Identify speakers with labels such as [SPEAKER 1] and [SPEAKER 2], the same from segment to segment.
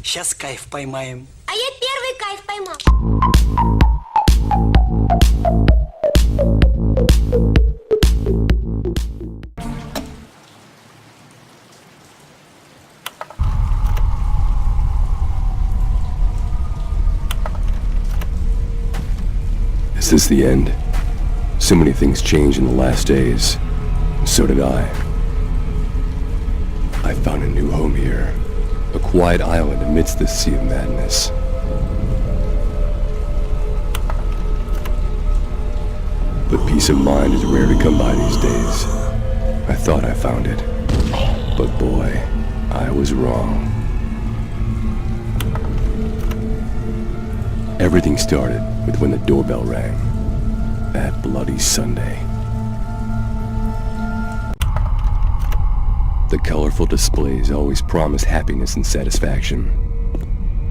[SPEAKER 1] Сейчас кайф поймаем.
[SPEAKER 2] А я первый кайф поймал.
[SPEAKER 3] Is this the end? So many things changed in the last days. So did I. I found a new home here. A quiet island amidst this sea of madness. But peace of mind is rare to come by these days. I thought I found it. But boy, I was wrong. Everything started with when the doorbell rang. That bloody Sunday. The colorful displays always promise happiness and satisfaction.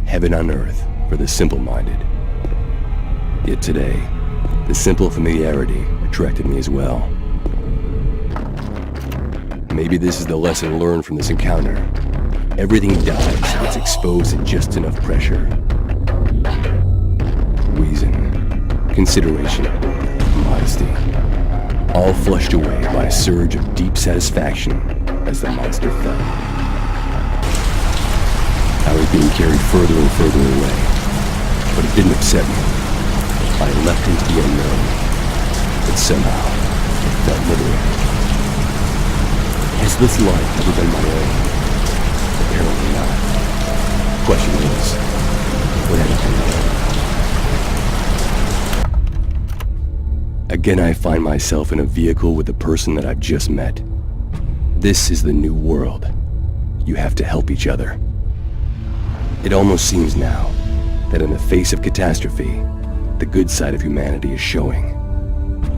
[SPEAKER 3] Heaven on earth for the simple-minded. Yet today, the simple familiarity attracted me as well. Maybe this is the lesson learned from this encounter. Everything dies if it's exposed to just enough pressure. Reason, consideration, modesty, all flushed away by a surge of deep satisfaction as the monster fell. I was being carried further and further away, but it didn't upset me. I leapt into the unknown, but somehow it felt liberating. Has this life ever been my own? Apparently not. Question is, what had it been? Again, I find myself in a vehicle with the person that I've just met. This is the new world. You have to help each other. It almost seems now that in the face of catastrophe, the good side of humanity is showing.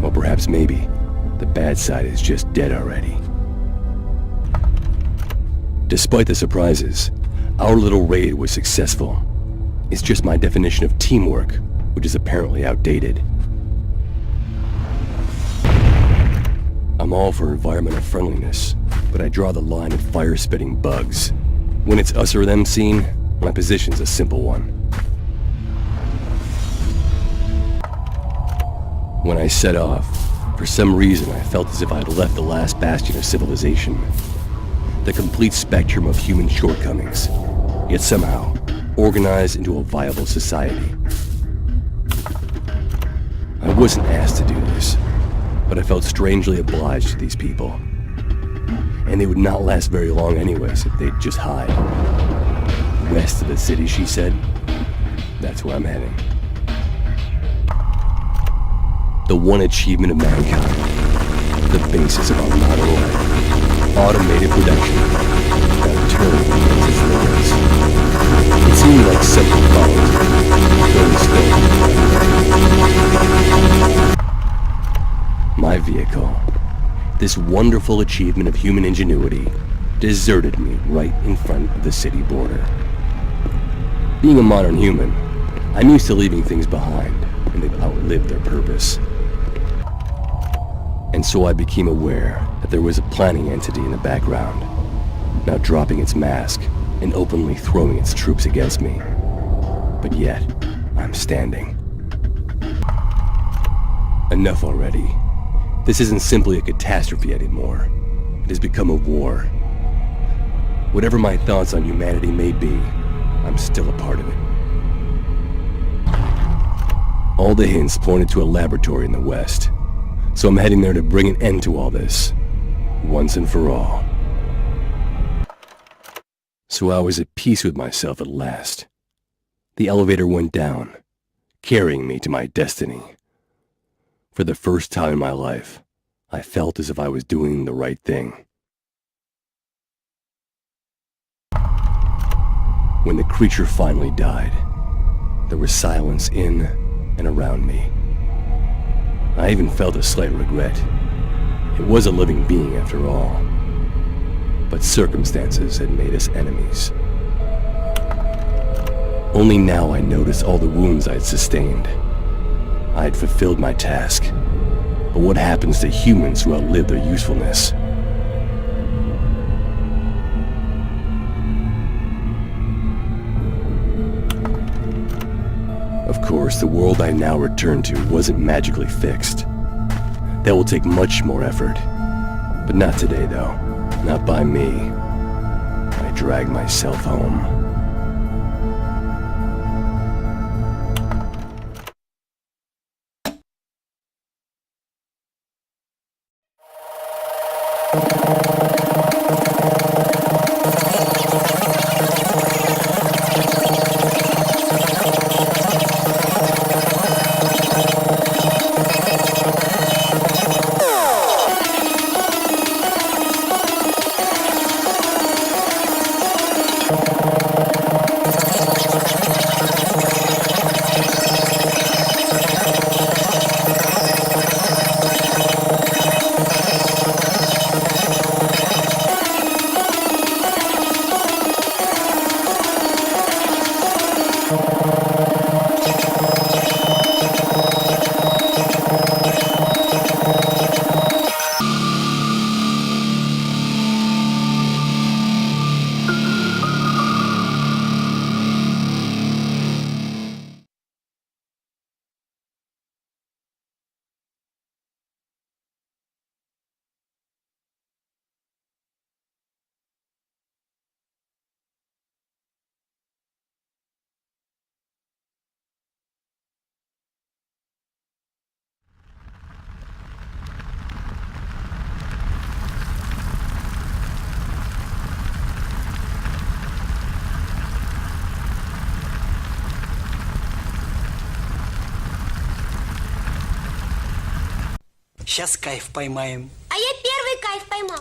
[SPEAKER 3] Or perhaps maybe the bad side is just dead already. Despite the surprises, our little raid was successful. It's just my definition of teamwork, which is apparently outdated. I'm all for environmental friendliness, but I draw the line at fire-spitting bugs. When it's us or them scene, my position's a simple one. When I set off, for some reason I felt as if I'd left the last bastion of civilization. The complete spectrum of human shortcomings, yet somehow organized into a viable society. I wasn't asked to do this, but I felt strangely obliged to these people. And they would not last very long anyways if they'd just hide. West of the city, she said. That's where I'm heading. The one achievement of mankind. The basis of our modern life. Automated production. That turned against its limits. It seemed like simple problems. My vehicle, this wonderful achievement of human ingenuity, deserted me right in front of the city border. Being a modern human, I'm used to leaving things behind, and they've outlived their purpose. And so I became aware that there was a planning entity in the background, now dropping its mask and openly throwing its troops against me. But yet, I'm standing. Enough already. This isn't simply a catastrophe anymore. It has become a war. Whatever my thoughts on humanity may be, I'm still a part of it. All the hints pointed to a laboratory in the west, so I'm heading there to bring an end to all this, once and for all. So I was at peace with myself at last. The elevator went down, carrying me to my destiny. For the first time in my life, I felt as if I was doing the right thing. When the creature finally died, there was silence in and around me. I even felt a slight regret. It was a living being after all. But circumstances had made us enemies. Only now I noticed all the wounds I'd sustained. I had fulfilled my task. But what happens to humans who outlive their usefulness? Of course, the world I now return to wasn't magically fixed. That will take much more effort. But not today, though. Not by me. I drag myself home.
[SPEAKER 1] Сейчас кайф поймаем.
[SPEAKER 2] А я первый кайф поймал.